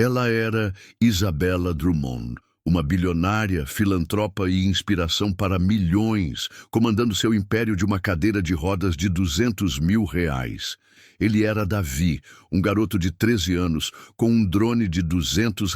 Ela era Isabella Drummond, uma bilionária, filantropa e inspiração para milhões, comandando seu império de uma cadeira de rodas de R$ 200.000. Ele era Davi, um garoto de 13 anos, com um drone de R$ 200,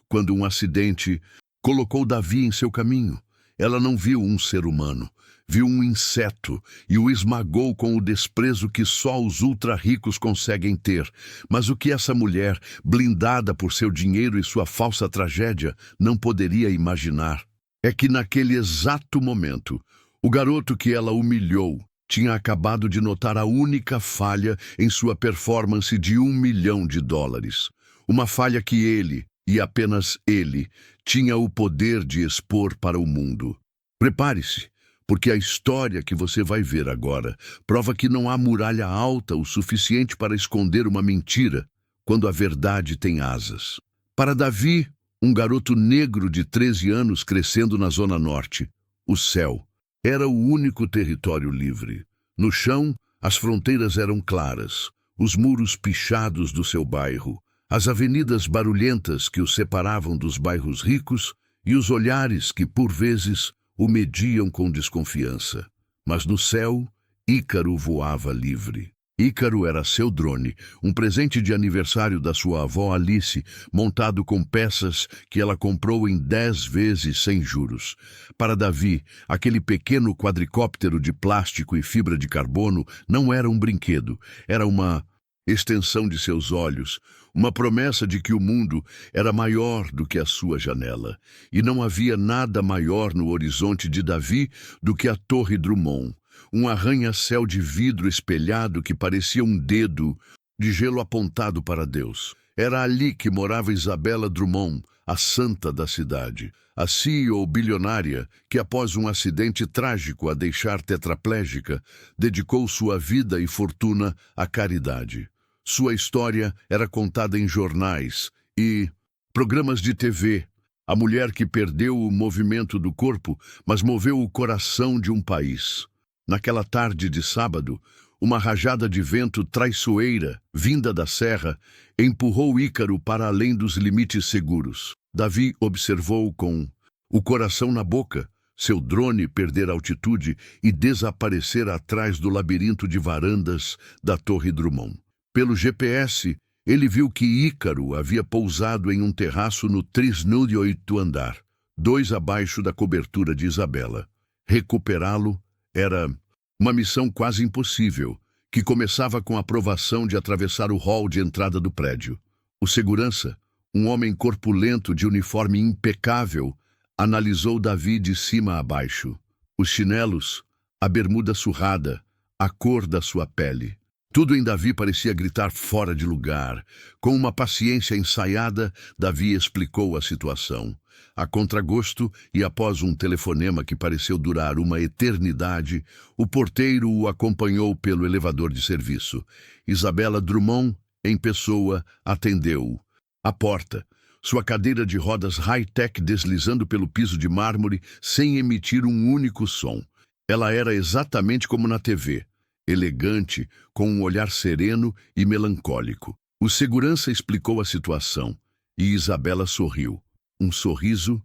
quando um acidente colocou Davi em seu caminho. Ela não viu um ser humano, viu um inseto e o esmagou com o desprezo que só os ultra-ricos conseguem ter. Mas o que essa mulher, blindada por seu dinheiro e sua falsa tragédia, não poderia imaginar é que naquele exato momento, o garoto que ela humilhou tinha acabado de notar a única falha em sua performance de US$ 1.000.000. Uma falha que ele, e apenas ele, tinha o poder de expor para o mundo. Prepare-se, porque a história que você vai ver agora prova que não há muralha alta o suficiente para esconder uma mentira quando a verdade tem asas. Para Davi, um garoto negro de 13 anos crescendo na Zona Norte, o céu era o único território livre. No chão, as fronteiras eram claras, os muros pichados do seu bairro, as avenidas barulhentas que o separavam dos bairros ricos e os olhares que, por vezes, o mediam com desconfiança. Mas no céu, Ícaro voava livre. Ícaro era seu drone, um presente de aniversário da sua avó Alice, montado com peças que ela comprou em 10 vezes sem juros. Para Davi, aquele pequeno quadricóptero de plástico e fibra de carbono não era um brinquedo, era uma extensão de seus olhos, uma promessa de que o mundo era maior do que a sua janela. E não havia nada maior no horizonte de Davi do que a Torre Drummond, um arranha-céu de vidro espelhado que parecia um dedo de gelo apontado para Deus. Era ali que morava Isabella Drummond, a santa da cidade, a CEO bilionária que, após um acidente trágico a deixar tetraplégica, dedicou sua vida e fortuna à caridade. Sua história era contada em jornais e programas de TV. A mulher que perdeu o movimento do corpo, mas moveu o coração de um país. Naquela tarde de sábado, uma rajada de vento traiçoeira, vinda da serra, empurrou Ícaro para além dos limites seguros. Davi observou com o coração na boca seu drone perder altitude e desaparecer atrás do labirinto de varandas da Torre Drummond. Pelo GPS, ele viu que Ícaro havia pousado em um terraço no 38º andar, 2 abaixo da cobertura de Isabella. Recuperá-lo era uma missão quase impossível, que começava com a aprovação de atravessar o hall de entrada do prédio. O segurança, um homem corpulento de uniforme impecável, analisou Davi de cima a baixo. Os chinelos, a bermuda surrada, a cor da sua pele. Tudo em Davi parecia gritar fora de lugar. Com uma paciência ensaiada, Davi explicou a situação. A contragosto e após um telefonema que pareceu durar uma eternidade, o porteiro o acompanhou pelo elevador de serviço. Isabella Drummond, em pessoa, atendeu-o. À porta, sua cadeira de rodas high-tech deslizando pelo piso de mármore sem emitir um único som. Ela era exatamente como na TV, elegante, com um olhar sereno e melancólico. O segurança explicou a situação e Isabella sorriu. Um sorriso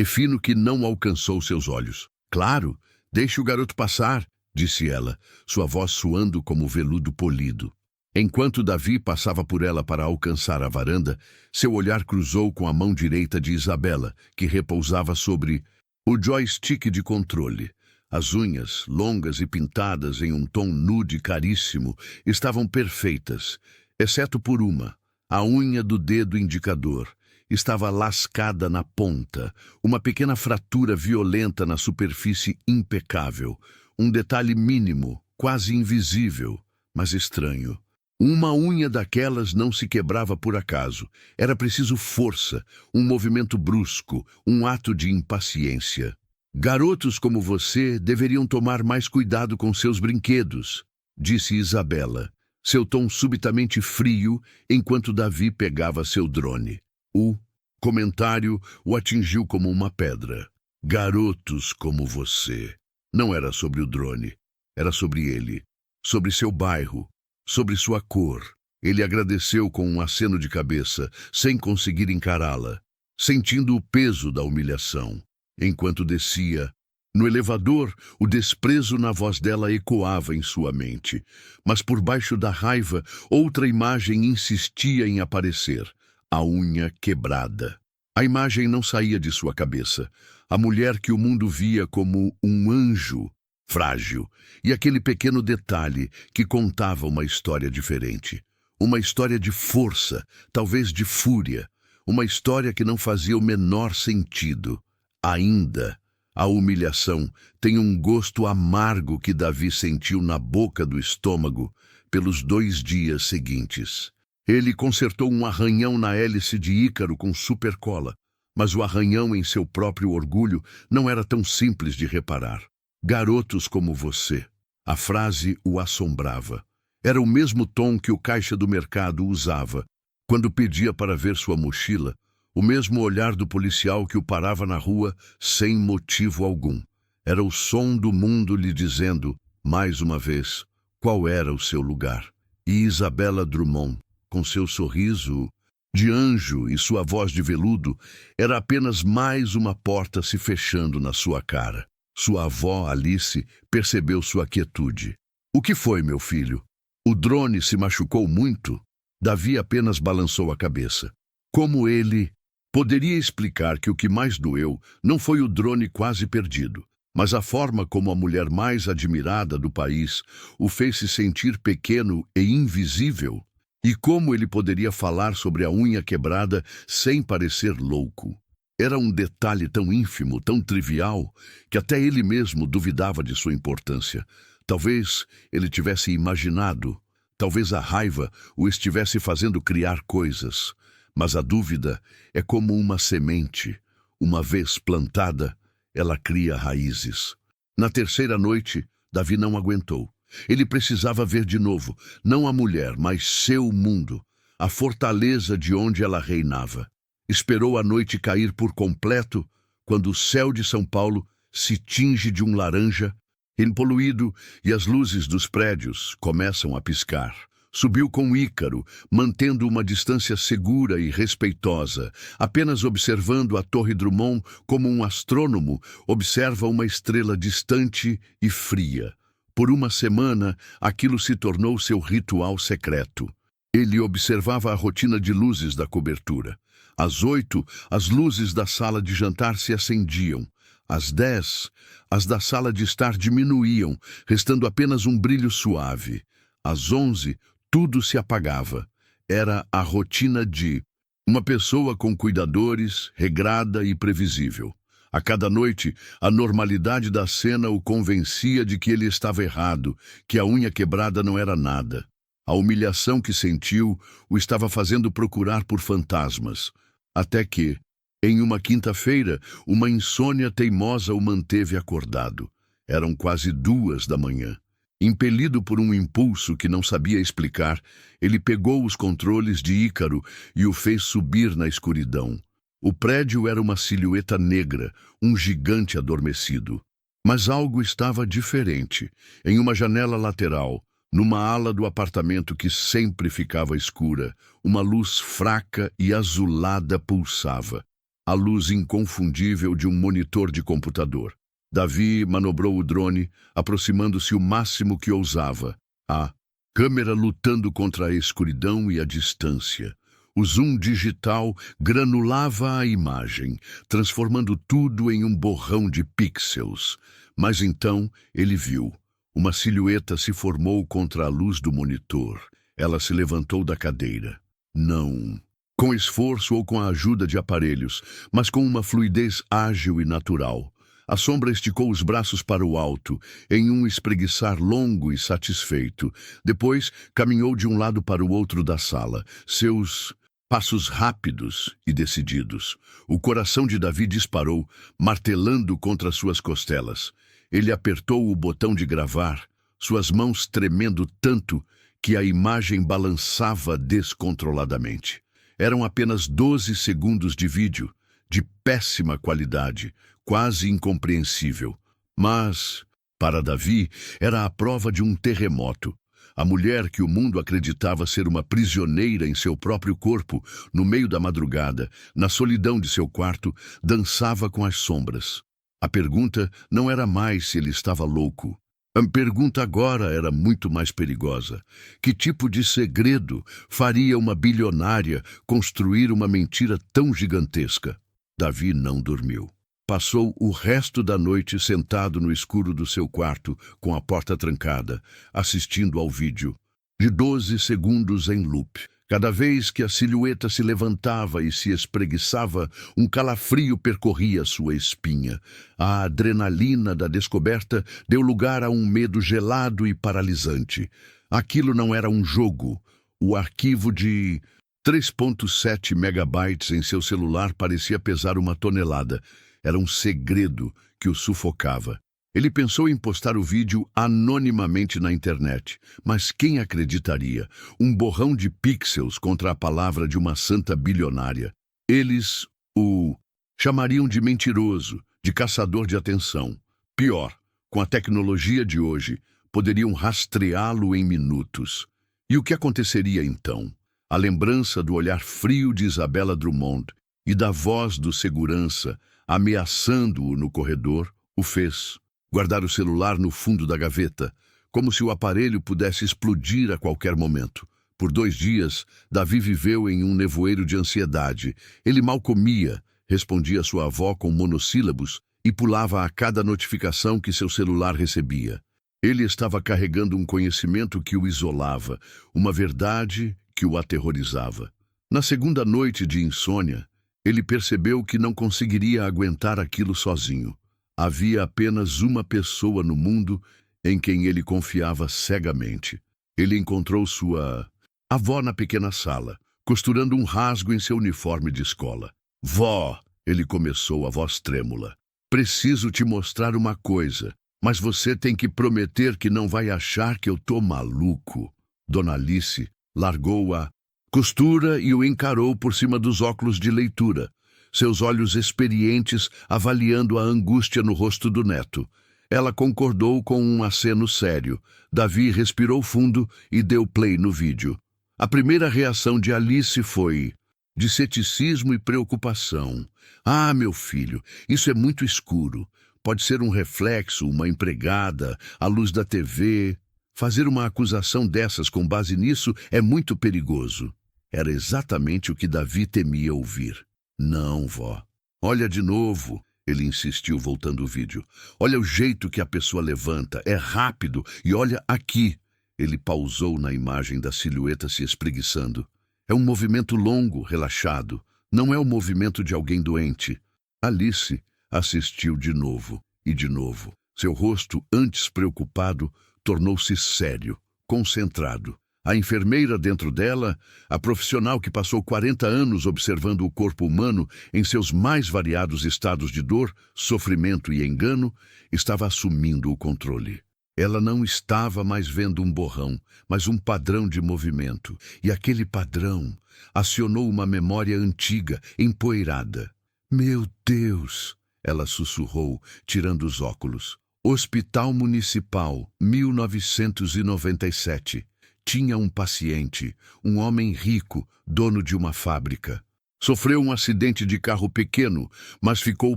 fino que não alcançou seus olhos. "Claro, deixe o garoto passar", disse ela, sua voz suando como veludo polido. Enquanto Davi passava por ela para alcançar a varanda, seu olhar cruzou com a mão direita de Isabella, que repousava sobre o joystick de controle. As unhas, longas e pintadas em um tom nude caríssimo, estavam perfeitas, exceto por uma, a unha do dedo indicador. Estava lascada na ponta, uma pequena fratura violenta na superfície impecável, um detalhe mínimo, quase invisível, mas estranho. Uma unha daquelas não se quebrava por acaso. Era preciso força, um movimento brusco, um ato de impaciência. "Garotos como você deveriam tomar mais cuidado com seus brinquedos", disse Isabella, seu tom subitamente frio enquanto Davi pegava seu drone. O comentário o atingiu como uma pedra. "Garotos como você". Não era sobre o drone, era sobre ele, sobre seu bairro, sobre sua cor. Ele agradeceu com um aceno de cabeça, sem conseguir encará-la, sentindo o peso da humilhação. Enquanto descia, no elevador, o desprezo na voz dela ecoava em sua mente. Mas por baixo da raiva, outra imagem insistia em aparecer: a unha quebrada. A imagem não saía de sua cabeça. A mulher que o mundo via como um anjo frágil, e aquele pequeno detalhe que contava uma história diferente. Uma história de força, talvez de fúria. Uma história que não fazia o menor sentido. Ainda, a humilhação tem um gosto amargo que Davi sentiu na boca do estômago pelos 2 dias seguintes. Ele consertou um arranhão na hélice de Ícaro com supercola, mas o arranhão em seu próprio orgulho não era tão simples de reparar. Garotos como você. A frase o assombrava. Era o mesmo tom que o caixa do mercado usava quando pedia para ver sua mochila, o mesmo olhar do policial que o parava na rua sem motivo algum. Era o som do mundo lhe dizendo, mais uma vez, qual era o seu lugar. E Isabella Drummond, com seu sorriso de anjo e sua voz de veludo, era apenas mais uma porta se fechando na sua cara. Sua avó, Alice, percebeu sua quietude. O que foi, meu filho? O drone se machucou muito? Davi apenas balançou a cabeça. Como ele poderia explicar que o que mais doeu não foi o drone quase perdido, mas a forma como a mulher mais admirada do país o fez se sentir pequeno e invisível? E como ele poderia falar sobre a unha quebrada sem parecer louco? Era um detalhe tão ínfimo, tão trivial, que até ele mesmo duvidava de sua importância. Talvez ele tivesse imaginado, talvez a raiva o estivesse fazendo criar coisas. Mas a dúvida é como uma semente. Uma vez plantada, ela cria raízes. Na terceira noite, Davi não aguentou. Ele precisava ver de novo, não a mulher, mas seu mundo, a fortaleza de onde ela reinava. Esperou a noite cair por completo, quando o céu de São Paulo se tinge de um laranja impoluído e as luzes dos prédios começam a piscar. Subiu com Ícaro, mantendo uma distância segura e respeitosa, apenas observando a Torre Drummond como um astrônomo observa uma estrela distante e fria. Por uma semana, aquilo se tornou seu ritual secreto. Ele observava a rotina de luzes da cobertura. Às 8, as luzes da sala de jantar se acendiam. Às 10, as da sala de estar diminuíam, restando apenas um brilho suave. Às 11, tudo se apagava. Era a rotina de uma pessoa com cuidadores, regrada e previsível. A cada noite, a normalidade da cena o convencia de que ele estava errado, que a unha quebrada não era nada. A humilhação que sentiu o estava fazendo procurar por fantasmas. Até que, em uma quinta-feira, uma insônia teimosa o manteve acordado. Eram quase 2 da manhã. Impelido por um impulso que não sabia explicar, ele pegou os controles de Ícaro e o fez subir na escuridão. O prédio era uma silhueta negra, um gigante adormecido. Mas algo estava diferente. Em uma janela lateral, numa ala do apartamento que sempre ficava escura, uma luz fraca e azulada pulsava. A luz inconfundível de um monitor de computador. Davi manobrou o drone, aproximando-se o máximo que ousava. A câmera lutando contra a escuridão e a distância. O zoom digital granulava a imagem, transformando tudo em um borrão de pixels. Mas então ele viu. Uma silhueta se formou contra a luz do monitor. Ela se levantou da cadeira. Não com esforço ou com a ajuda de aparelhos, mas com uma fluidez ágil e natural. A sombra esticou os braços para o alto, em um espreguiçar longo e satisfeito. Depois, caminhou de um lado para o outro da sala, seus passos rápidos e decididos. O coração de Davi disparou, martelando contra suas costelas. Ele apertou o botão de gravar, suas mãos tremendo tanto que a imagem balançava descontroladamente. Eram apenas 12 segundos de vídeo, de péssima qualidade, quase incompreensível. Mas, para Davi, era a prova de um terremoto. A mulher que o mundo acreditava ser uma prisioneira em seu próprio corpo, no meio da madrugada, na solidão de seu quarto, dançava com as sombras. A pergunta não era mais se ele estava louco. A pergunta agora era muito mais perigosa. Que tipo de segredo faria uma bilionária construir uma mentira tão gigantesca? Davi não dormiu. Passou o resto da noite sentado no escuro do seu quarto, com a porta trancada, assistindo ao vídeo, de 12 segundos em loop. Cada vez que a silhueta se levantava e se espreguiçava, um calafrio percorria sua espinha. A adrenalina da descoberta deu lugar a um medo gelado e paralisante. Aquilo não era um jogo. O arquivo de 3,7 megabytes em seu celular parecia pesar 1 tonelada. Era um segredo que o sufocava. Ele pensou em postar o vídeo anonimamente na internet, mas quem acreditaria? Um borrão de pixels contra a palavra de uma santa bilionária. Eles o chamariam de mentiroso, de caçador de atenção. Pior, com a tecnologia de hoje, poderiam rastreá-lo em minutos. E o que aconteceria então? A lembrança do olhar frio de Isabella Drummond e da voz do segurança ameaçando-o no corredor o fez guardar o celular no fundo da gaveta, como se o aparelho pudesse explodir a qualquer momento. Por 2 dias, Davi viveu em um nevoeiro de ansiedade. Ele mal comia, respondia sua avó com monossílabos e pulava a cada notificação que seu celular recebia. Ele estava carregando um conhecimento que o isolava, uma verdade que o aterrorizava. Na segunda noite de insônia, ele percebeu que não conseguiria aguentar aquilo sozinho. Havia apenas uma pessoa no mundo em quem ele confiava cegamente. Ele encontrou sua avó na pequena sala, costurando um rasgo em seu uniforme de escola. "Vó", ele começou, a voz trêmula. "Preciso te mostrar uma coisa, mas você tem que prometer que não vai achar que eu tô maluco." Dona Alice largou a costura e o encarou por cima dos óculos de leitura, seus olhos experientes avaliando a angústia no rosto do neto. Ela concordou com um aceno sério. Davi respirou fundo e deu play no vídeo. A primeira reação de Alice foi de ceticismo e preocupação. "Ah, meu filho, isso é muito escuro. Pode ser um reflexo, uma empregada, a luz da TV. Fazer uma acusação dessas com base nisso é muito perigoso." Era exatamente o que Davi temia ouvir. "Não, vó. Olha de novo", ele insistiu, voltando o vídeo. "Olha o jeito que a pessoa levanta. É rápido. E olha aqui." Ele pausou na imagem da silhueta se espreguiçando. "É um movimento longo, relaxado. Não é o movimento de alguém doente." Alice assistiu de novo e de novo. Seu rosto, antes preocupado, tornou-se sério, concentrado. A enfermeira dentro dela, a profissional que passou 40 anos observando o corpo humano em seus mais variados estados de dor, sofrimento e engano, estava assumindo o controle. Ela não estava mais vendo um borrão, mas um padrão de movimento. E aquele padrão acionou uma memória antiga, empoeirada. "Meu Deus!" ela sussurrou, tirando os óculos. "Hospital Municipal, 1997. Tinha um paciente, um homem rico, dono de uma fábrica. Sofreu um acidente de carro pequeno, mas ficou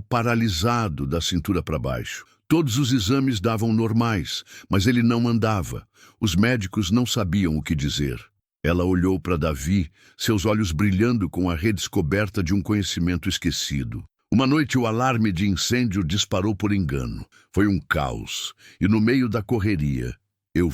paralisado da cintura para baixo. Todos os exames davam normais, mas ele não andava. Os médicos não sabiam o que dizer." Ela olhou para Davi, seus olhos brilhando com a redescoberta de um conhecimento esquecido. Uma noite o alarme de incêndio disparou por engano. Foi um caos, e no meio da correria, eu o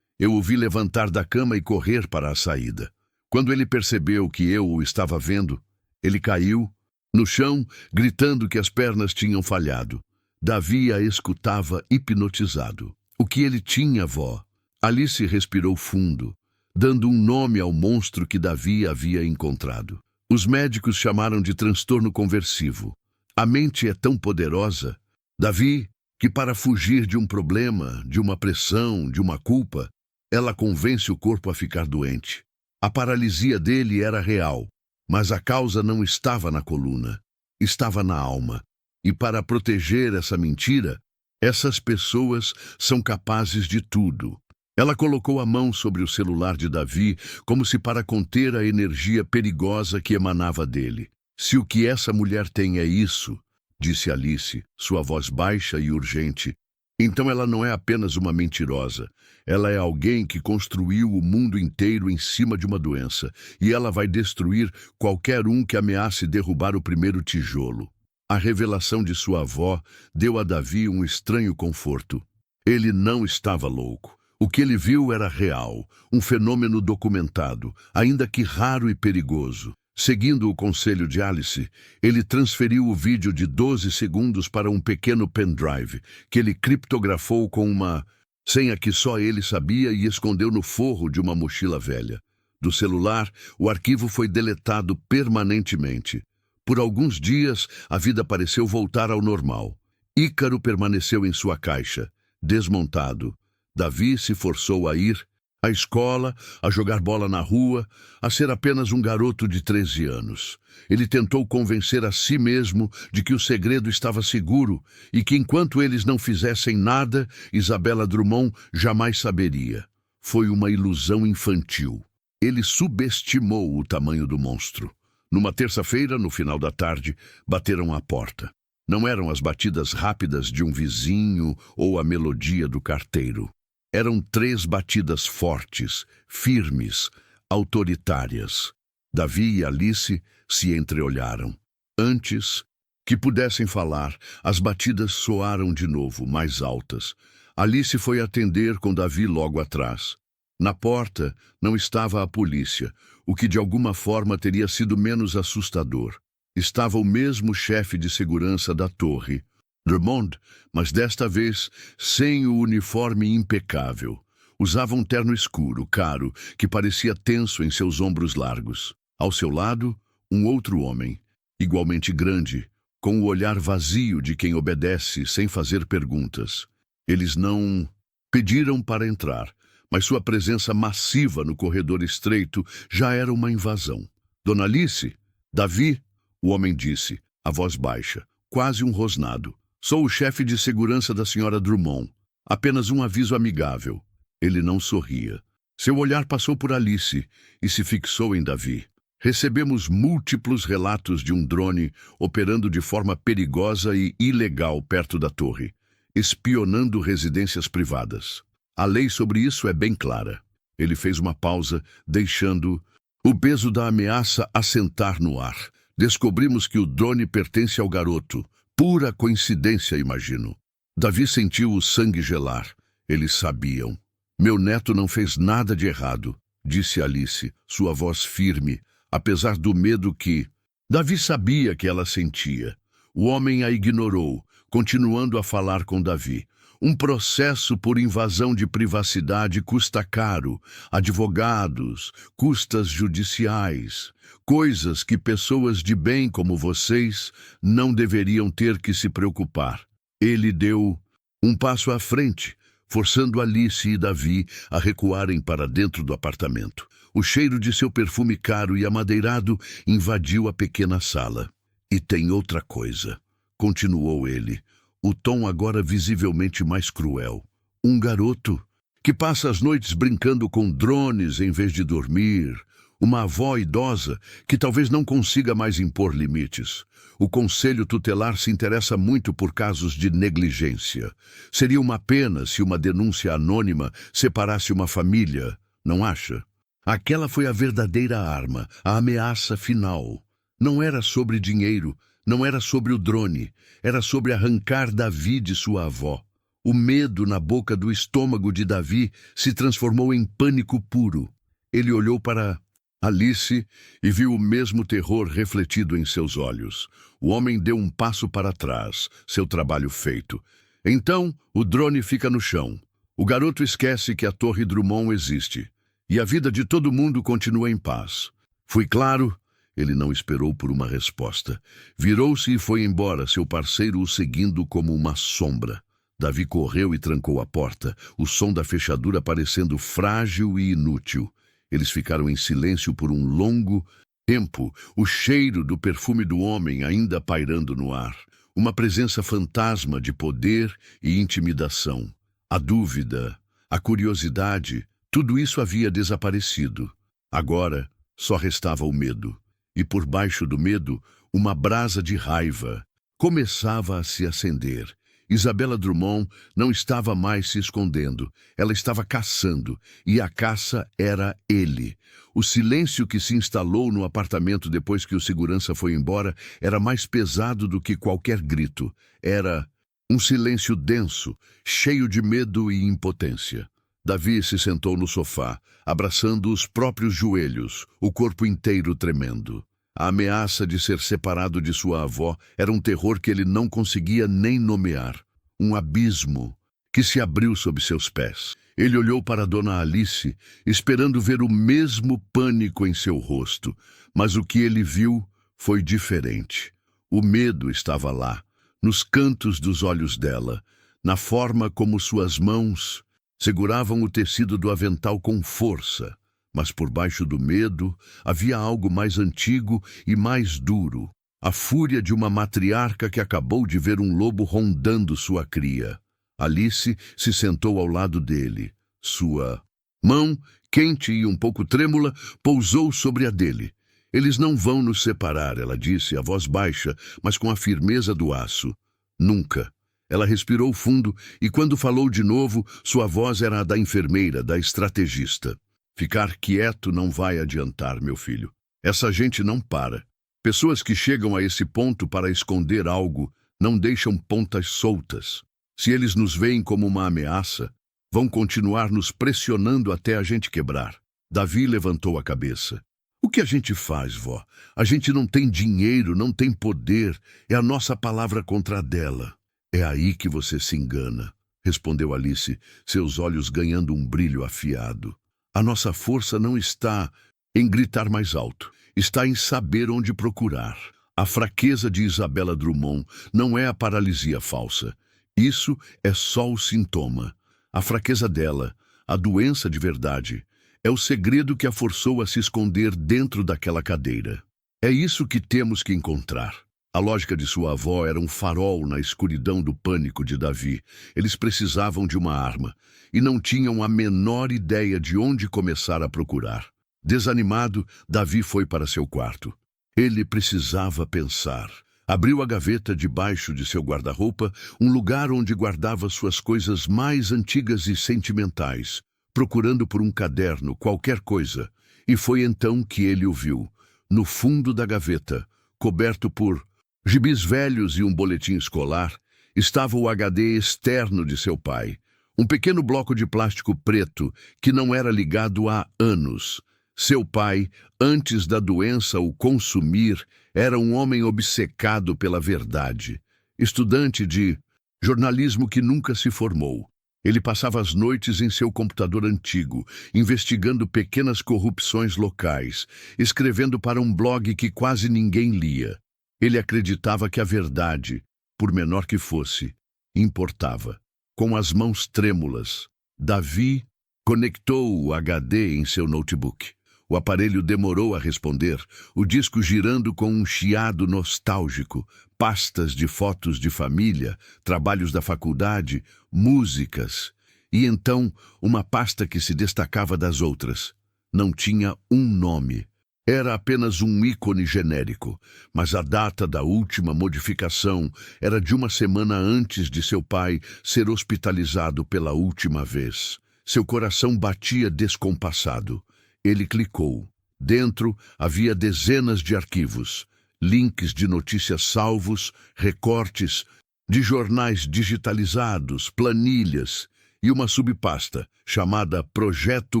vi levantar da cama e correr para a saída. Quando ele percebeu que eu o estava vendo, ele caiu no chão, gritando que as pernas tinham falhado. Davi a escutava hipnotizado. "O que ele tinha, vó?" Alice respirou fundo, dando um nome ao monstro que Davi havia encontrado. Os médicos chamaram de transtorno conversivo. A mente é tão poderosa, Davi, que para fugir de um problema, de uma pressão, de uma culpa, ela convence o corpo a ficar doente. A paralisia dele era real, mas a causa não estava na coluna, estava na alma. E para proteger essa mentira, essas pessoas são capazes de tudo. Ela colocou a mão sobre o celular de Davi, como se para conter a energia perigosa que emanava dele. Se o que essa mulher tem é isso, disse Alice, sua voz baixa e urgente, então ela não é apenas uma mentirosa. Ela é alguém que construiu o mundo inteiro em cima de uma doença, e ela vai destruir qualquer um que ameace derrubar o primeiro tijolo. A revelação de sua avó deu a Davi um estranho conforto. Ele não estava louco. O que ele viu era real, um fenômeno documentado, ainda que raro e perigoso. Seguindo o conselho de Alice, ele transferiu o vídeo de 12 segundos para um pequeno pendrive, que ele criptografou com uma senha que só ele sabia e escondeu no forro de uma mochila velha. Do celular, o arquivo foi deletado permanentemente. Por alguns dias, a vida pareceu voltar ao normal. Ícaro permaneceu em sua caixa, desmontado. Davi se forçou a ir à escola, a jogar bola na rua, a ser apenas um garoto de 13 anos. Ele tentou convencer a si mesmo de que o segredo estava seguro e que enquanto eles não fizessem nada, Isabella Drummond jamais saberia. Foi uma ilusão infantil. Ele subestimou o tamanho do monstro. Numa terça-feira, no final da tarde, bateram à porta. Não eram as batidas rápidas de um vizinho ou a melodia do carteiro. Eram 3 batidas fortes, firmes, autoritárias. Davi e Alice se entreolharam. Antes que pudessem falar, as batidas soaram de novo, mais altas. Alice foi atender com Davi logo atrás. Na porta não estava a polícia, o que de alguma forma teria sido menos assustador. Estava o mesmo chefe de segurança da torre, Drummond, mas desta vez sem o uniforme impecável. Usava um terno escuro, caro, que parecia tenso em seus ombros largos. Ao seu lado, um outro homem, igualmente grande, com o olhar vazio de quem obedece sem fazer perguntas. Eles não pediram para entrar, mas sua presença massiva no corredor estreito já era uma invasão. Dona Alice? Davi? O homem disse, a voz baixa, quase um rosnado. Sou o chefe de segurança da senhora Drummond. Apenas um aviso amigável. Ele não sorria. Seu olhar passou por Alice e se fixou em Davi. Recebemos múltiplos relatos de um drone operando de forma perigosa e ilegal perto da torre, espionando residências privadas. A lei sobre isso é bem clara. Ele fez uma pausa, deixando o peso da ameaça assentar no ar. Descobrimos que o drone pertence ao garoto. Pura coincidência, imagino. Davi sentiu o sangue gelar. Eles sabiam. Meu neto não fez nada de errado, disse Alice, sua voz firme, apesar do medo que Davi sabia que ela sentia. O homem a ignorou, continuando a falar com Davi. Um processo por invasão de privacidade custa caro, advogados, custas judiciais, coisas que pessoas de bem como vocês não deveriam ter que se preocupar. Ele deu um passo à frente, forçando Alice e Davi a recuarem para dentro do apartamento. O cheiro de seu perfume caro e amadeirado invadiu a pequena sala. E tem outra coisa, continuou ele, o tom agora visivelmente mais cruel. Um garoto que passa as noites brincando com drones em vez de dormir. Uma avó idosa que talvez não consiga mais impor limites. O conselho tutelar se interessa muito por casos de negligência. Seria uma pena se uma denúncia anônima separasse uma família, não acha? Aquela foi a verdadeira arma, a ameaça final. Não era sobre dinheiro, não era sobre o drone, era sobre arrancar Davi de sua avó. O medo na boca do estômago de Davi se transformou em pânico puro. Ele olhou para Alice e viu o mesmo terror refletido em seus olhos. O homem deu um passo para trás, seu trabalho feito. Então, o drone fica no chão. O garoto esquece que a Torre Drummond existe. E a vida de todo mundo continua em paz. Fui claro? Ele não esperou por uma resposta. Virou-se e foi embora, seu parceiro o seguindo como uma sombra. Davi correu e trancou a porta, o som da fechadura parecendo frágil e inútil. Eles ficaram em silêncio por um longo tempo, o cheiro do perfume do homem ainda pairando no ar. Uma presença fantasma de poder e intimidação. A dúvida, A curiosidade, tudo isso havia desaparecido. Agora, só restava o medo. E por baixo do medo, uma brasa de raiva começava a se acender. Isabella Drummond não estava mais se escondendo. Ela estava caçando, e a caça era ele. O silêncio que se instalou no apartamento depois que o segurança foi embora era mais pesado do que qualquer grito. Era um silêncio denso, cheio de medo e impotência. Davi se sentou no sofá, abraçando os próprios joelhos, o corpo inteiro tremendo. A ameaça de ser separado de sua avó era um terror que ele não conseguia nem nomear. Um abismo que se abriu sob seus pés. Ele olhou para Dona Alice, esperando ver o mesmo pânico em seu rosto, mas o que ele viu foi diferente. O medo estava lá, nos cantos dos olhos dela, na forma como suas mãos seguravam o tecido do avental com força. Mas por baixo do medo havia algo mais antigo e mais duro. A fúria de uma matriarca que acabou de ver um lobo rondando sua cria. Alice se sentou ao lado dele. Sua mão, quente e um pouco trêmula, pousou sobre a dele. Eles não vão nos separar, ela disse, a voz baixa, mas com a firmeza do aço. Nunca. Ela respirou fundo e quando falou de novo, sua voz era a da enfermeira, da estrategista. Ficar quieto não vai adiantar, meu filho. Essa gente não para. Pessoas que chegam a esse ponto para esconder algo não deixam pontas soltas. Se eles nos veem como uma ameaça, vão continuar nos pressionando até a gente quebrar. Davi levantou a cabeça. O que a gente faz, vó? A gente não tem dinheiro, não tem poder. É a nossa palavra contra a dela. É aí que você se engana, respondeu Alice, seus olhos ganhando um brilho afiado. A nossa força não está em gritar mais alto, está em saber onde procurar. A fraqueza de Isabella Drummond não é a paralisia falsa. Isso é só o sintoma. A fraqueza dela, a doença de verdade, é o segredo que a forçou a se esconder dentro daquela cadeira. É isso que temos que encontrar. A lógica de sua avó era um farol na escuridão do pânico de Davi. Eles precisavam de uma arma e não tinham a menor ideia de onde começar a procurar. Desanimado, Davi foi para seu quarto. Ele precisava pensar. Abriu a gaveta debaixo de seu guarda-roupa, um lugar onde guardava suas coisas mais antigas e sentimentais, procurando por um caderno, qualquer coisa. E foi então que ele o viu, no fundo da gaveta, coberto por gibis velhos e um boletim escolar, estava o HD externo de seu pai, um pequeno bloco de plástico preto que não era ligado há anos. Seu pai, antes da doença o consumir, era um homem obcecado pela verdade, estudante de jornalismo que nunca se formou. Ele passava as noites em seu computador antigo, investigando pequenas corrupções locais, escrevendo para um blog que quase ninguém lia. Ele acreditava que a verdade, por menor que fosse, importava. Com as mãos trêmulas, Davi conectou o HD em seu notebook. O aparelho demorou a responder, o disco girando com um chiado nostálgico, pastas de fotos de família, trabalhos da faculdade, músicas. E então, uma pasta que se destacava das outras. Não tinha um nome. Era apenas um ícone genérico, mas a data da última modificação era de uma semana antes de seu pai ser hospitalizado pela última vez. Seu coração batia descompassado. Ele clicou. Dentro havia dezenas de arquivos, links de notícias salvos, recortes de jornais digitalizados, planilhas e uma subpasta chamada Projeto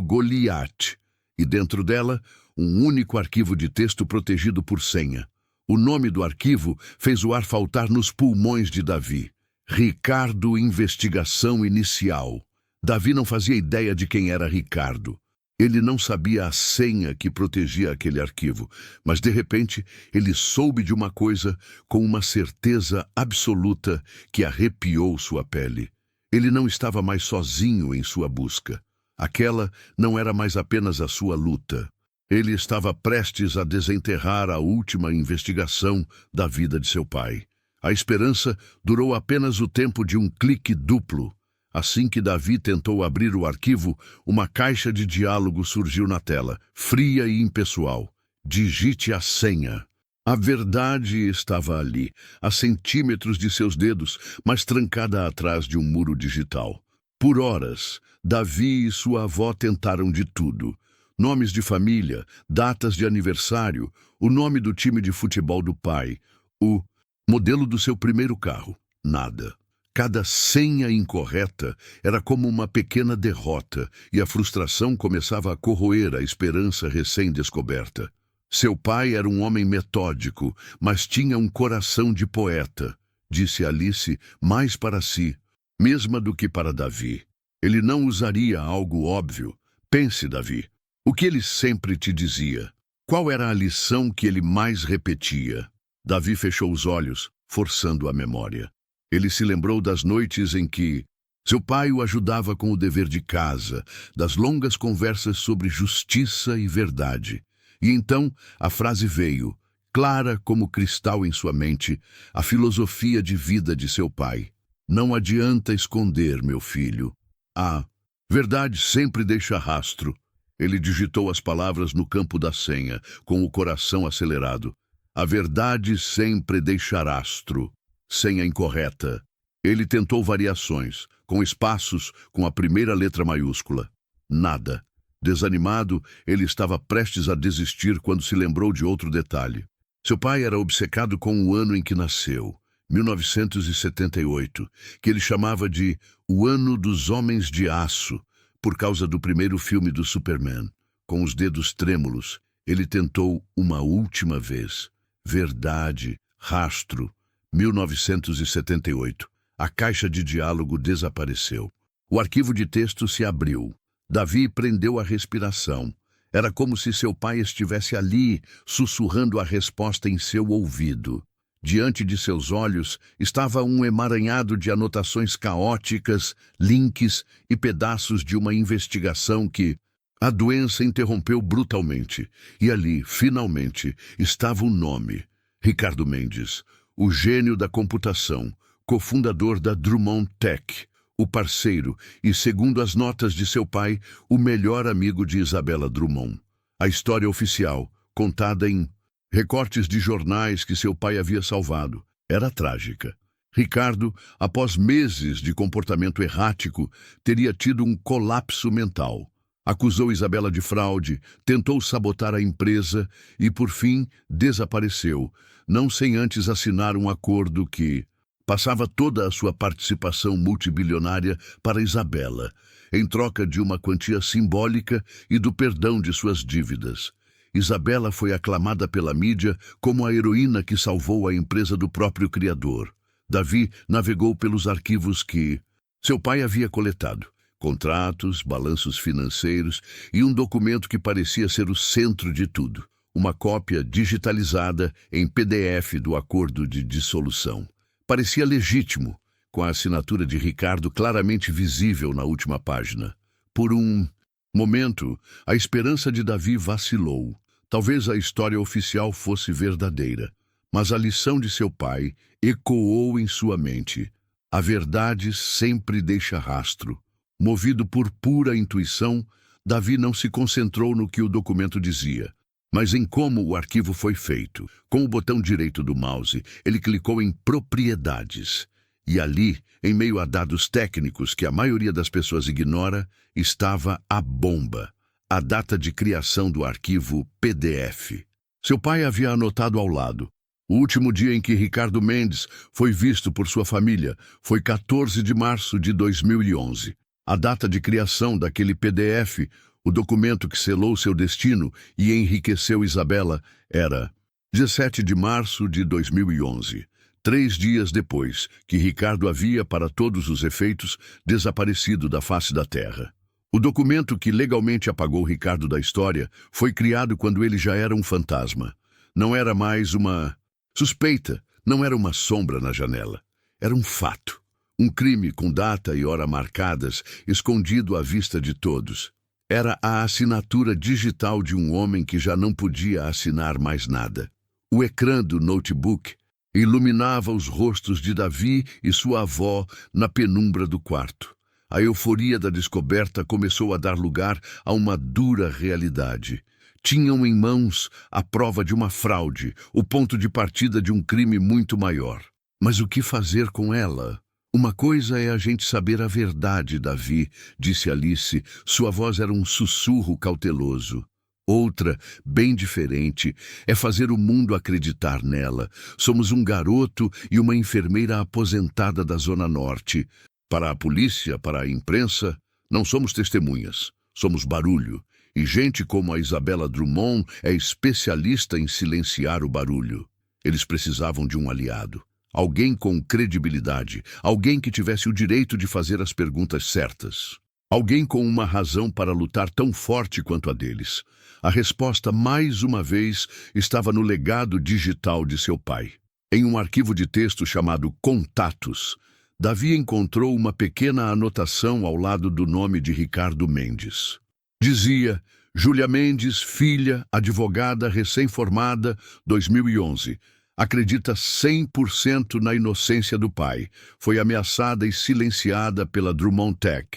Goliath. E dentro dela, um único arquivo de texto protegido por senha. O nome do arquivo fez o ar faltar nos pulmões de Davi. Ricardo Investigação Inicial. Davi não fazia ideia de quem era Ricardo. Ele não sabia a senha que protegia aquele arquivo, mas de repente ele soube de uma coisa com uma certeza absoluta que arrepiou sua pele. Ele não estava mais sozinho em sua busca. Aquela não era mais apenas a sua luta. Ele estava prestes a desenterrar a última investigação da vida de seu pai. A esperança durou apenas o tempo de um clique duplo. Assim que Davi tentou abrir o arquivo, uma caixa de diálogo surgiu na tela, fria e impessoal. Digite a senha. A verdade estava ali, a centímetros de seus dedos, mas trancada atrás de um muro digital. Por horas, Davi e sua avó tentaram de tudo. Nomes de família, datas de aniversário, o nome do time de futebol do pai, o modelo do seu primeiro carro. Nada. Cada senha incorreta era como uma pequena derrota, e a frustração começava a corroer a esperança recém-descoberta. Seu pai era um homem metódico, mas tinha um coração de poeta, disse Alice, mais para si, mesma do que para Davi. Ele não usaria algo óbvio. Pense, Davi, o que ele sempre te dizia? Qual era a lição que ele mais repetia? Davi fechou os olhos, forçando a memória. Ele se lembrou das noites em que seu pai o ajudava com o dever de casa, das longas conversas sobre justiça e verdade. E então a frase veio, clara como cristal em sua mente, a filosofia de vida de seu pai. Não adianta esconder, meu filho. A verdade sempre deixa rastro. Ele digitou as palavras no campo da senha, com o coração acelerado. A verdade sempre deixa rastro. Senha incorreta. Ele tentou variações, com espaços, com a primeira letra maiúscula. Nada. Desanimado, ele estava prestes a desistir quando se lembrou de outro detalhe. Seu pai era obcecado com o ano em que nasceu, 1978, que ele chamava de o ano dos homens de aço, por causa do primeiro filme do Superman. Com os dedos trêmulos, ele tentou uma última vez. Verdade, rastro, 1978. A caixa de diálogo desapareceu. O arquivo de texto se abriu. Davi prendeu a respiração. Era como se seu pai estivesse ali, sussurrando a resposta em seu ouvido. Diante de seus olhos estava um emaranhado de anotações caóticas, links e pedaços de uma investigação que a doença interrompeu brutalmente. E ali, finalmente, estava o nome. Ricardo Mendes, o gênio da computação, cofundador da Drummond Tech, o parceiro e, segundo as notas de seu pai, o melhor amigo de Isabella Drummond. A história oficial, contada em recortes de jornais que seu pai havia salvado, era trágica. Ricardo, após meses de comportamento errático, teria tido um colapso mental. Acusou Isabella de fraude, tentou sabotar a empresa e, por fim, desapareceu, não sem antes assinar um acordo que passava toda a sua participação multibilionária para Isabella, em troca de uma quantia simbólica e do perdão de suas dívidas. Isabella foi aclamada pela mídia como a heroína que salvou a empresa do próprio criador. Davi navegou pelos arquivos que seu pai havia coletado. Contratos, balanços financeiros e um documento que parecia ser o centro de tudo. Uma cópia digitalizada em PDF do acordo de dissolução. Parecia legítimo, com a assinatura de Ricardo claramente visível na última página. Por um momento, a esperança de Davi vacilou. Talvez a história oficial fosse verdadeira, mas a lição de seu pai ecoou em sua mente. A verdade sempre deixa rastro. Movido por pura intuição, Davi não se concentrou no que o documento dizia, mas em como o arquivo foi feito. Com o botão direito do mouse, ele clicou em Propriedades. E ali, em meio a dados técnicos que a maioria das pessoas ignora, estava a bomba, a data de criação do arquivo PDF. Seu pai havia anotado ao lado. O último dia em que Ricardo Mendes foi visto por sua família foi 14 de março de 2011. A data de criação daquele PDF, o documento que selou seu destino e enriqueceu Isabella, era 17 de março de 2011, 3 dias depois que Ricardo havia, para todos os efeitos, desaparecido da face da terra. O documento que legalmente apagou Ricardo da história foi criado quando ele já era um fantasma. Não era mais uma suspeita, não era uma sombra na janela. Era um fato. Um crime com data e hora marcadas, escondido à vista de todos. Era a assinatura digital de um homem que já não podia assinar mais nada. O ecrã do notebook iluminava os rostos de Davi e sua avó na penumbra do quarto. A euforia da descoberta começou a dar lugar a uma dura realidade. Tinham em mãos a prova de uma fraude, o ponto de partida de um crime muito maior. Mas o que fazer com ela? Uma coisa é a gente saber a verdade, Davi, disse Alice. Sua voz era um sussurro cauteloso. Outra, bem diferente, é fazer o mundo acreditar nela. Somos um garoto e uma enfermeira aposentada da Zona Norte. Para a polícia, para a imprensa, não somos testemunhas, somos barulho. E gente como a Isabella Drummond é especialista em silenciar o barulho. Eles precisavam de um aliado. Alguém com credibilidade, alguém que tivesse o direito de fazer as perguntas certas. Alguém com uma razão para lutar tão forte quanto a deles. A resposta, mais uma vez, estava no legado digital de seu pai. Em um arquivo de texto chamado Contatos, Davi encontrou uma pequena anotação ao lado do nome de Ricardo Mendes. Dizia: Júlia Mendes, filha, advogada recém-formada, 2011. Acredita 100% na inocência do pai. Foi ameaçada e silenciada pela Drummond Tech.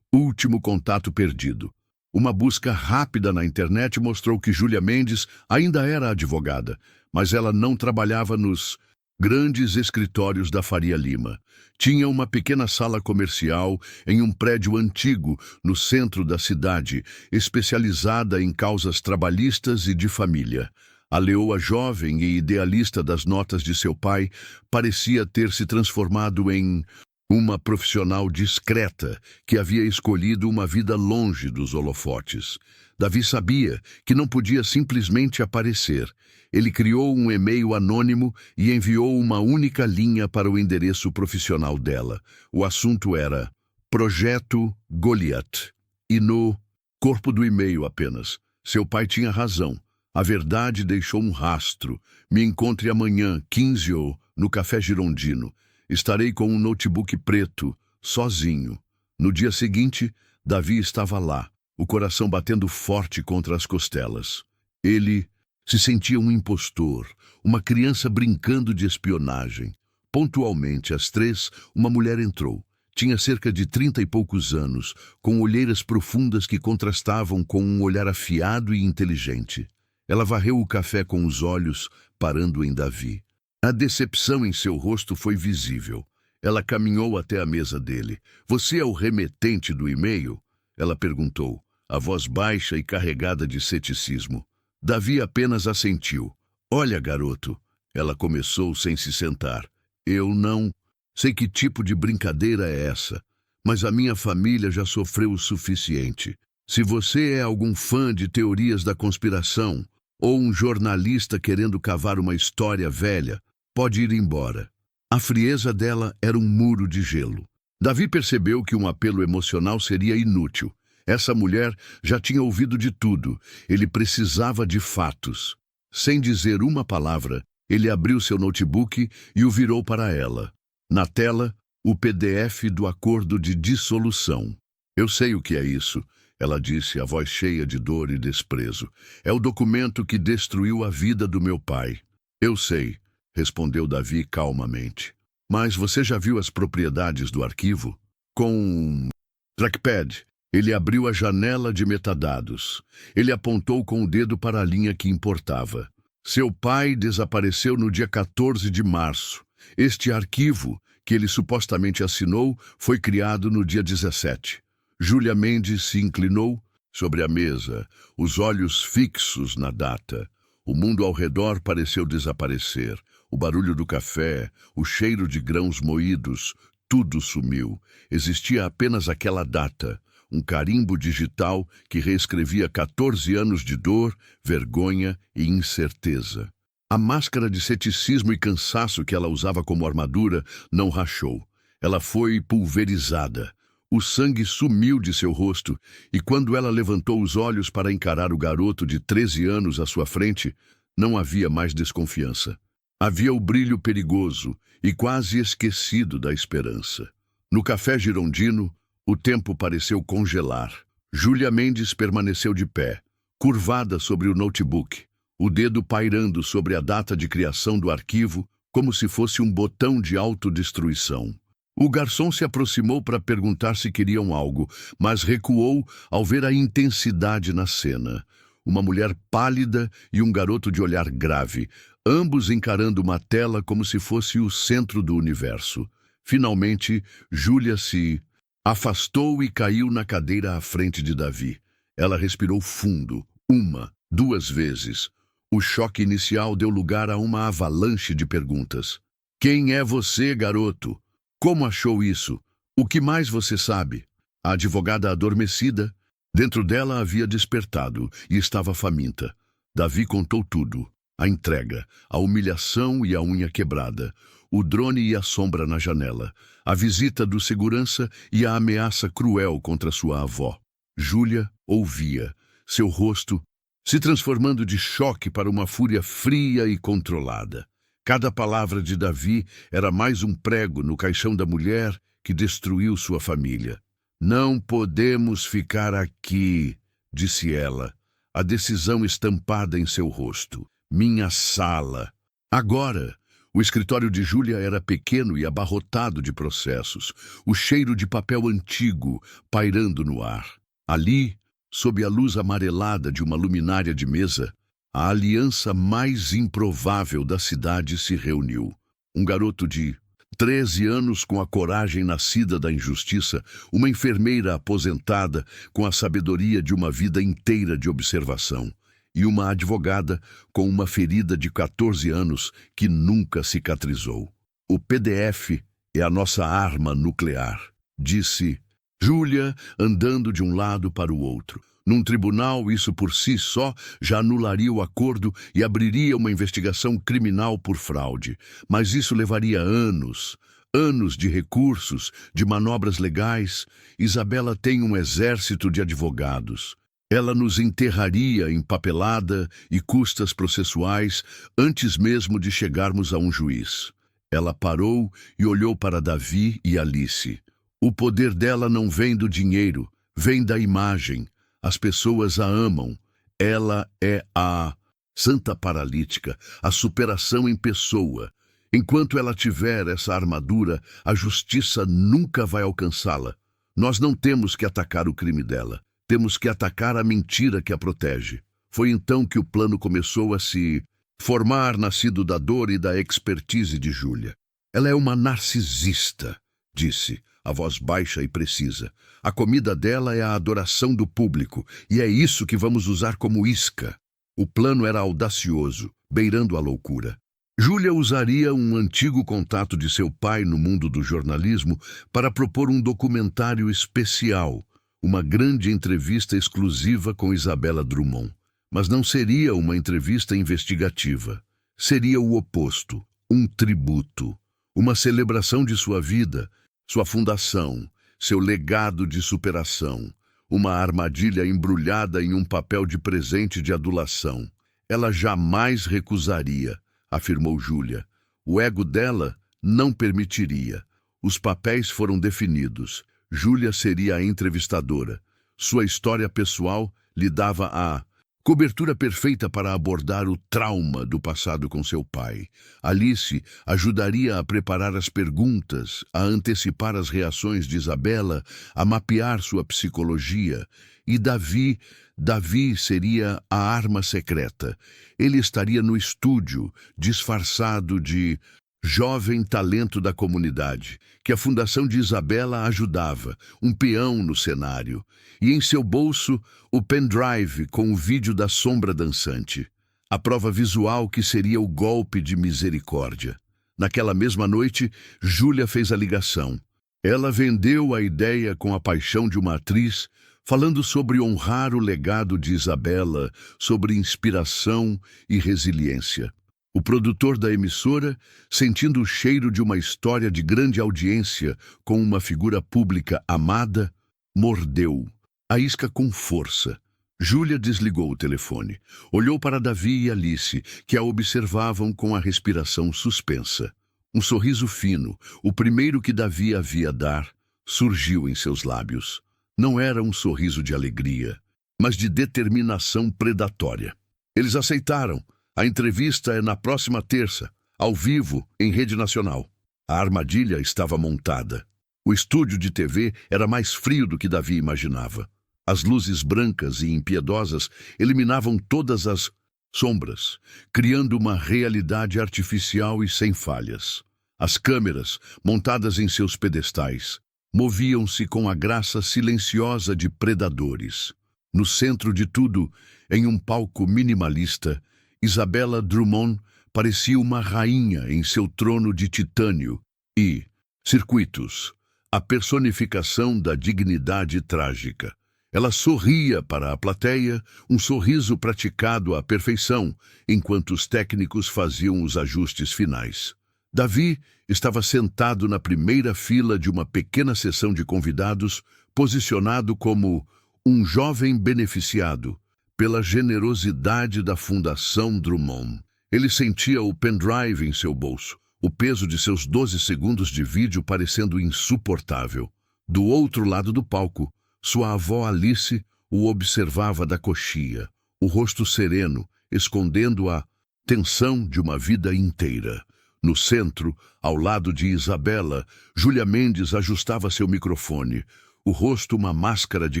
Último contato perdido. Uma busca rápida na internet mostrou que Júlia Mendes ainda era advogada, mas ela não trabalhava nos grandes escritórios da Faria Lima. Tinha uma pequena sala comercial em um prédio antigo no centro da cidade, especializada em causas trabalhistas e de família. A leoa jovem e idealista das notas de seu pai parecia ter se transformado em uma profissional discreta que havia escolhido uma vida longe dos holofotes. Davi sabia que não podia simplesmente aparecer. Ele criou um e-mail anônimo e enviou uma única linha para o endereço profissional dela. O assunto era Projeto Goliath. E no corpo do e-mail apenas, seu pai tinha razão. A verdade deixou um rastro. Me encontre amanhã, 15 no Café Girondino. Estarei com um notebook preto, sozinho. No dia seguinte, Davi estava lá, o coração batendo forte contra as costelas. Ele se sentia um impostor, uma criança brincando de espionagem. Pontualmente, às 3, uma mulher entrou. Tinha cerca de 30 e poucos anos, com olheiras profundas que contrastavam com um olhar afiado e inteligente. Ela varreu o café com os olhos, parando em Davi. A decepção em seu rosto foi visível. Ela caminhou até a mesa dele. Você é o remetente do e-mail? Ela perguntou, a voz baixa e carregada de ceticismo. Davi apenas assentiu. Olha, garoto, ela começou sem se sentar. Eu não sei que tipo de brincadeira é essa, mas a minha família já sofreu o suficiente. Se você é algum fã de teorias da conspiração ou um jornalista querendo cavar uma história velha, pode ir embora. A frieza dela era um muro de gelo. Davi percebeu que um apelo emocional seria inútil. Essa mulher já tinha ouvido de tudo. Ele precisava de fatos. Sem dizer uma palavra, ele abriu seu notebook e o virou para ela. Na tela, o PDF do acordo de dissolução. Eu sei o que é isso, ela disse, a voz cheia de dor e desprezo. É o documento que destruiu a vida do meu pai. Eu sei, respondeu Davi calmamente. Mas você já viu as propriedades do arquivo? Com um trackpad, ele abriu a janela de metadados. Ele apontou com o dedo para a linha que importava. Seu pai desapareceu no dia 14 de março. Este arquivo, que ele supostamente assinou, foi criado no dia 17. Júlia Mendes se inclinou sobre a mesa, os olhos fixos na data. O mundo ao redor pareceu desaparecer. O barulho do café, o cheiro de grãos moídos, tudo sumiu. Existia apenas aquela data, um carimbo digital que reescrevia 14 anos de dor, vergonha e incerteza. A máscara de ceticismo e cansaço que ela usava como armadura não rachou. Ela foi pulverizada. O sangue sumiu de seu rosto, e quando ela levantou os olhos para encarar o garoto de 13 anos à sua frente, não havia mais desconfiança. Havia o brilho perigoso e quase esquecido da esperança. No Café Girondino, o tempo pareceu congelar. Júlia Mendes permaneceu de pé, curvada sobre o notebook, o dedo pairando sobre a data de criação do arquivo, como se fosse um botão de autodestruição. O garçom se aproximou para perguntar se queriam algo, mas recuou ao ver a intensidade na cena. Uma mulher pálida e um garoto de olhar grave, ambos encarando uma tela como se fosse o centro do universo. Finalmente, Júlia se afastou e caiu na cadeira à frente de Davi. Ela respirou fundo, uma, duas vezes. O choque inicial deu lugar a uma avalanche de perguntas. Quem é você, garoto? Como achou isso? O que mais você sabe? A advogada adormecida, dentro dela havia despertado e estava faminta. Davi contou tudo. A entrega, a humilhação e a unha quebrada, o drone e a sombra na janela, a visita do segurança e a ameaça cruel contra sua avó. Júlia ouvia, seu rosto se transformando de choque para uma fúria fria e controlada. Cada palavra de Davi era mais um prego no caixão da mulher que destruiu sua família. Não podemos ficar aqui, disse ela, a decisão estampada em seu rosto. Minha sala. Agora, o escritório de Júlia era pequeno e abarrotado de processos, o cheiro de papel antigo pairando no ar. Ali, sob a luz amarelada de uma luminária de mesa, a aliança mais improvável da cidade se reuniu. Um garoto de 13 anos com a coragem nascida da injustiça, uma enfermeira aposentada com a sabedoria de uma vida inteira de observação, e uma advogada com uma ferida de 14 anos que nunca cicatrizou. O PDF é a nossa arma nuclear, disse Júlia, andando de um lado para o outro. Num tribunal, isso por si só já anularia o acordo e abriria uma investigação criminal por fraude. Mas isso levaria anos, anos de recursos, de manobras legais. Isabela tem um exército de advogados. Ela nos enterraria em papelada e custas processuais antes mesmo de chegarmos a um juiz. Ela parou e olhou para Davi e Alice. O poder dela não vem do dinheiro, vem da imagem. As pessoas a amam. Ela é a santa paralítica, a superação em pessoa. Enquanto ela tiver essa armadura, a justiça nunca vai alcançá-la. Nós não temos que atacar o crime dela. Temos que atacar a mentira que a protege. Foi então que o plano começou a se formar, nascido da dor e da expertise de Júlia. Ela é uma narcisista, disse, a voz baixa e precisa. A comida dela é a adoração do público, e é isso que vamos usar como isca. O plano era audacioso, beirando a loucura. Júlia usaria um antigo contato de seu pai no mundo do jornalismo para propor um documentário especial, uma grande entrevista exclusiva com Isabela Drummond. Mas não seria uma entrevista investigativa. Seria o oposto, um tributo, uma celebração de sua vida, sua fundação, seu legado de superação, uma armadilha embrulhada em um papel de presente de adulação. Ela jamais recusaria, afirmou Júlia. O ego dela não permitiria. Os papéis foram definidos. Júlia seria a entrevistadora. Sua história pessoal lhe dava a cobertura perfeita para abordar o trauma do passado com seu pai. Alice ajudaria a preparar as perguntas, a antecipar as reações de Isabela, a mapear sua psicologia. E Davi seria a arma secreta. Ele estaria no estúdio, disfarçado de jovem talento da comunidade, que a Fundação de Isabela ajudava, um peão no cenário, e em seu bolso o pendrive com o vídeo da sombra dançante, a prova visual que seria o golpe de misericórdia. Naquela mesma noite, Júlia fez a ligação. Ela vendeu a ideia com a paixão de uma atriz, falando sobre honrar o legado de Isabela, sobre inspiração e resiliência. O produtor da emissora, sentindo o cheiro de uma história de grande audiência com uma figura pública amada, mordeu a isca com força. Júlia desligou o telefone, olhou para Davi e Alice, que a observavam com a respiração suspensa. Um sorriso fino, o primeiro que Davi havia dar, surgiu em seus lábios. Não era um sorriso de alegria, mas de determinação predatória. Eles aceitaram. A entrevista é na próxima terça, ao vivo, em rede nacional. A armadilha estava montada. O estúdio de TV era mais frio do que Davi imaginava. As luzes brancas e impiedosas eliminavam todas as sombras, criando uma realidade artificial e sem falhas. As câmeras, montadas em seus pedestais, moviam-se com a graça silenciosa de predadores. No centro de tudo, em um palco minimalista, Isabella Drummond parecia uma rainha em seu trono de titânio e circuitos, a personificação da dignidade trágica. Ela sorria para a plateia, um sorriso praticado à perfeição, enquanto os técnicos faziam os ajustes finais. Davi estava sentado na primeira fila de uma pequena sessão de convidados, posicionado como um jovem beneficiado pela generosidade da Fundação Drummond. Ele sentia o pendrive em seu bolso, o peso de seus 12 segundos de vídeo parecendo insuportável. Do outro lado do palco, sua avó Alice o observava da coxia, o rosto sereno, escondendo a tensão de uma vida inteira. No centro, ao lado de Isabella, Júlia Mendes ajustava seu microfone, o rosto uma máscara de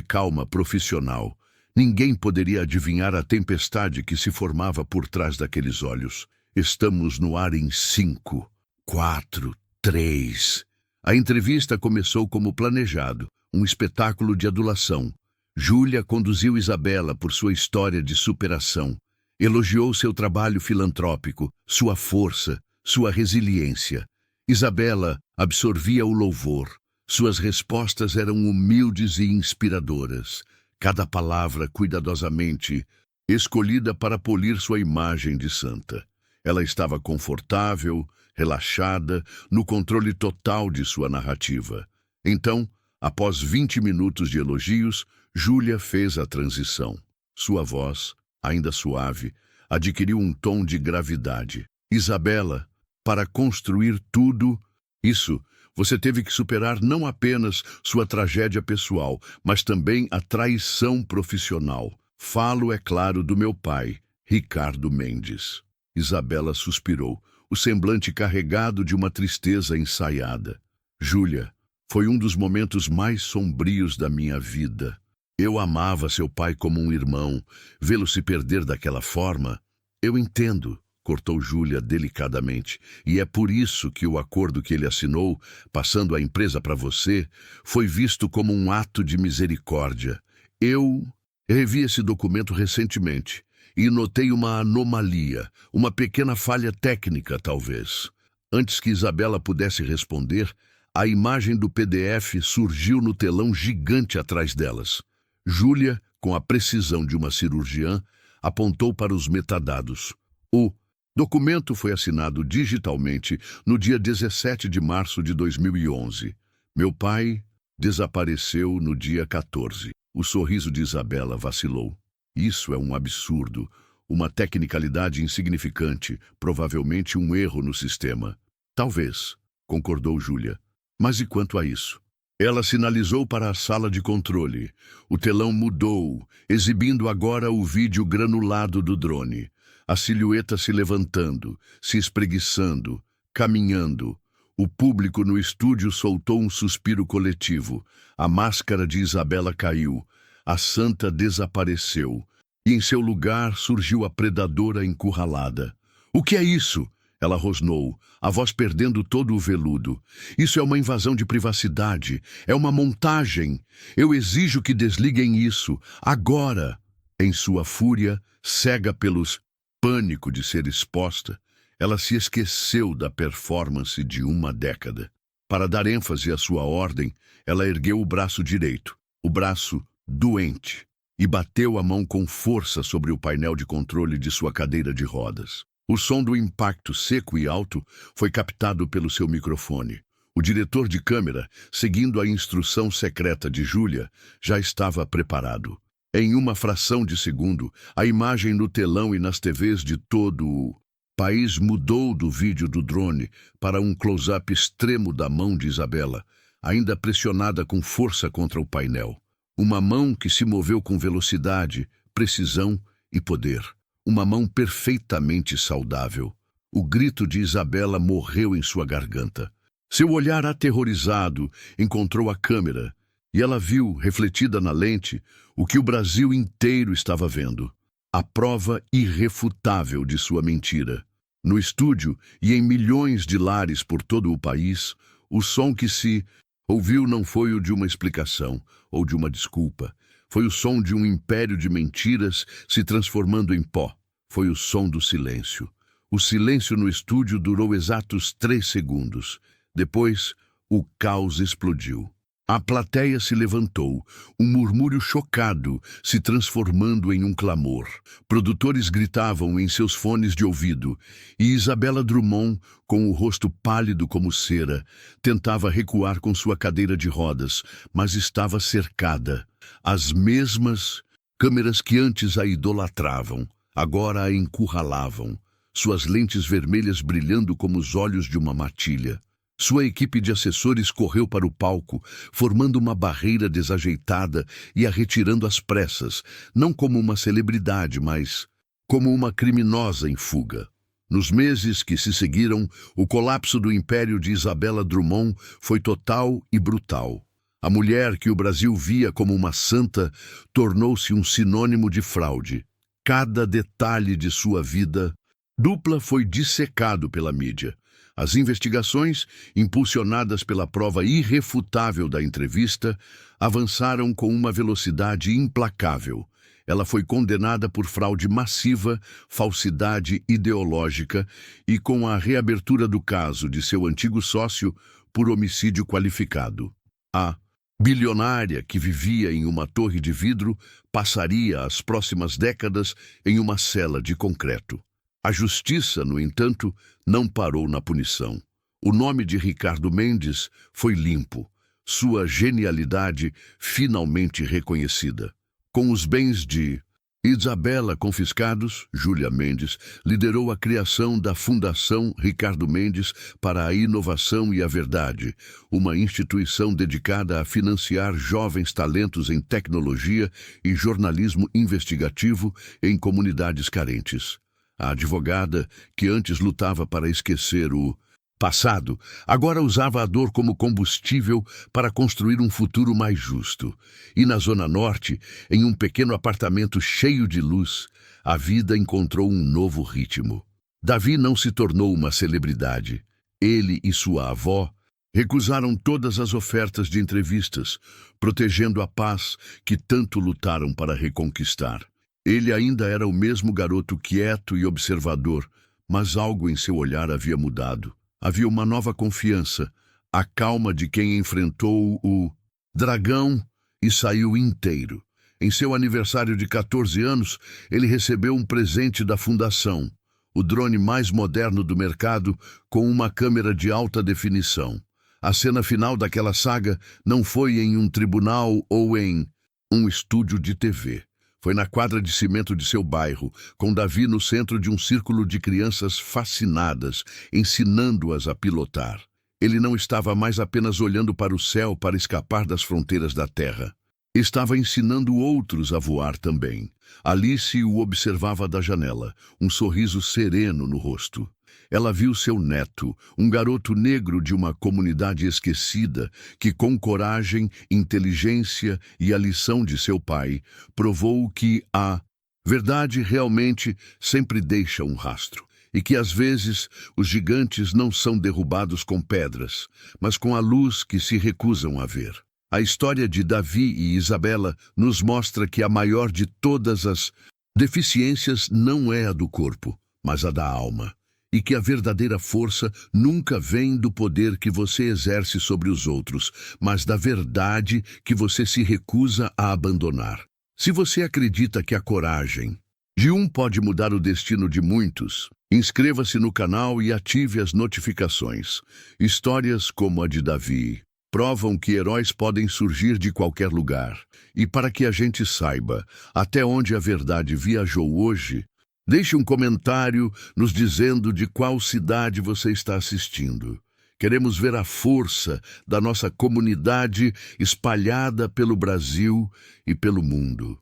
calma profissional. Ninguém poderia adivinhar a tempestade que se formava por trás daqueles olhos. Estamos no ar em 5, 4, 3. A entrevista começou como planejado, um espetáculo de adulação. Júlia conduziu Isabella por sua história de superação. Elogiou seu trabalho filantrópico, sua força, sua resiliência. Isabella absorvia o louvor. Suas respostas eram humildes e inspiradoras. Cada palavra cuidadosamente escolhida para polir sua imagem de santa. Ela estava confortável, relaxada, no controle total de sua narrativa. Então, após 20 minutos de elogios, Júlia fez a transição. Sua voz, ainda suave, adquiriu um tom de gravidade. Isabella, para construir tudo isso, você teve que superar não apenas sua tragédia pessoal, mas também a traição profissional. Falo, é claro, do meu pai, Ricardo Mendes. Isabella suspirou, o semblante carregado de uma tristeza ensaiada. Júlia, foi um dos momentos mais sombrios da minha vida. Eu amava seu pai como um irmão. Vê-lo se perder daquela forma. Eu entendo, cortou Júlia delicadamente, e é por isso que o acordo que ele assinou, passando a empresa para você, foi visto como um ato de misericórdia. Eu revi esse documento recentemente e notei uma anomalia, uma pequena falha técnica, talvez. Antes que Isabella pudesse responder, a imagem do PDF surgiu no telão gigante atrás delas. Júlia, com a precisão de uma cirurgiã, apontou para os metadados. O documento foi assinado digitalmente no dia 17 de março de 2011. Meu pai desapareceu no dia 14. O sorriso de Isabella vacilou. Isso é um absurdo, uma tecnicalidade insignificante, provavelmente um erro no sistema. Talvez, concordou Júlia. Mas e quanto a isso? Ela sinalizou para a sala de controle. O telão mudou, exibindo agora o vídeo granulado do drone. A silhueta se levantando, se espreguiçando, caminhando. O público no estúdio soltou um suspiro coletivo. A máscara de Isabella caiu. A santa desapareceu. E em seu lugar surgiu a predadora encurralada. "O que é isso?" Ela rosnou, a voz perdendo todo o veludo. "Isso é uma invasão de privacidade. É uma montagem. Eu exijo que desliguem isso. Agora!" Em sua fúria, cega pelos pânico de ser exposta, ela se esqueceu da performance de uma década. Para dar ênfase à sua ordem, ela ergueu o braço direito, o braço doente, e bateu a mão com força sobre o painel de controle de sua cadeira de rodas. O som do impacto seco e alto foi captado pelo seu microfone. O diretor de câmera, seguindo a instrução secreta de Júlia, já estava preparado. Em uma fração de segundo, a imagem no telão e nas TVs de todo o país mudou do vídeo do drone para um close-up extremo da mão de Isabella, ainda pressionada com força contra o painel. Uma mão que se moveu com velocidade, precisão e poder. Uma mão perfeitamente saudável. O grito de Isabella morreu em sua garganta. Seu olhar aterrorizado encontrou a câmera e ela viu, refletida na lente, o que o Brasil inteiro estava vendo: a prova irrefutável de sua mentira. No estúdio e em milhões de lares por todo o país, o som que se ouviu não foi o de uma explicação ou de uma desculpa. Foi o som de um império de mentiras se transformando em pó. Foi o som do silêncio. O silêncio no estúdio durou exatos 3 segundos. Depois, o caos explodiu. A plateia se levantou, um murmúrio chocado se transformando em um clamor. Produtores gritavam em seus fones de ouvido, e Isabella Drummond, com o rosto pálido como cera, tentava recuar com sua cadeira de rodas, mas estava cercada. As mesmas câmeras que antes a idolatravam, agora a encurralavam, suas lentes vermelhas brilhando como os olhos de uma matilha. Sua equipe de assessores correu para o palco, formando uma barreira desajeitada e a retirando às pressas, não como uma celebridade, mas como uma criminosa em fuga. Nos meses que se seguiram, o colapso do império de Isabella Drummond foi total e brutal. A mulher que o Brasil via como uma santa tornou-se um sinônimo de fraude. Cada detalhe de sua vida dupla foi dissecado pela mídia. As investigações, impulsionadas pela prova irrefutável da entrevista, avançaram com uma velocidade implacável. Ela foi condenada por fraude massiva, falsidade ideológica e com a reabertura do caso de seu antigo sócio por homicídio qualificado. A bilionária que vivia em uma torre de vidro passaria as próximas décadas em uma cela de concreto. A justiça, no entanto, não parou na punição. O nome de Ricardo Mendes foi limpo, sua genialidade finalmente reconhecida. Com os bens de Isabella confiscados, Júlia Mendes liderou a criação da Fundação Ricardo Mendes para a Inovação e a Verdade, uma instituição dedicada a financiar jovens talentos em tecnologia e jornalismo investigativo em comunidades carentes. A advogada, que antes lutava para esquecer o passado, agora usava a dor como combustível para construir um futuro mais justo. E na Zona Norte, em um pequeno apartamento cheio de luz, a vida encontrou um novo ritmo. Davi não se tornou uma celebridade. Ele e sua avó recusaram todas as ofertas de entrevistas, protegendo a paz que tanto lutaram para reconquistar. Ele ainda era o mesmo garoto quieto e observador, mas algo em seu olhar havia mudado. Havia uma nova confiança, a calma de quem enfrentou o dragão e saiu inteiro. Em seu aniversário de 14 anos, ele recebeu um presente da Fundação, o drone mais moderno do mercado com uma câmera de alta definição. A cena final daquela saga não foi em um tribunal ou em um estúdio de TV. Foi na quadra de cimento de seu bairro, com Davi no centro de um círculo de crianças fascinadas, ensinando-as a pilotar. Ele não estava mais apenas olhando para o céu para escapar das fronteiras da terra. Estava ensinando outros a voar também. Alice o observava da janela, um sorriso sereno no rosto. Ela viu seu neto, um garoto negro de uma comunidade esquecida, que com coragem, inteligência e a lição de seu pai, provou que a verdade realmente sempre deixa um rastro, e que às vezes os gigantes não são derrubados com pedras, mas com a luz que se recusam a ver. A história de Davi e Isabella nos mostra que a maior de todas as deficiências não é a do corpo, mas a da alma. E que a verdadeira força nunca vem do poder que você exerce sobre os outros, mas da verdade que você se recusa a abandonar. Se você acredita que a coragem de um pode mudar o destino de muitos, inscreva-se no canal e ative as notificações. Histórias como a de Davi provam que heróis podem surgir de qualquer lugar. E para que a gente saiba até onde a verdade viajou hoje, deixe um comentário nos dizendo de qual cidade você está assistindo. Queremos ver a força da nossa comunidade espalhada pelo Brasil e pelo mundo.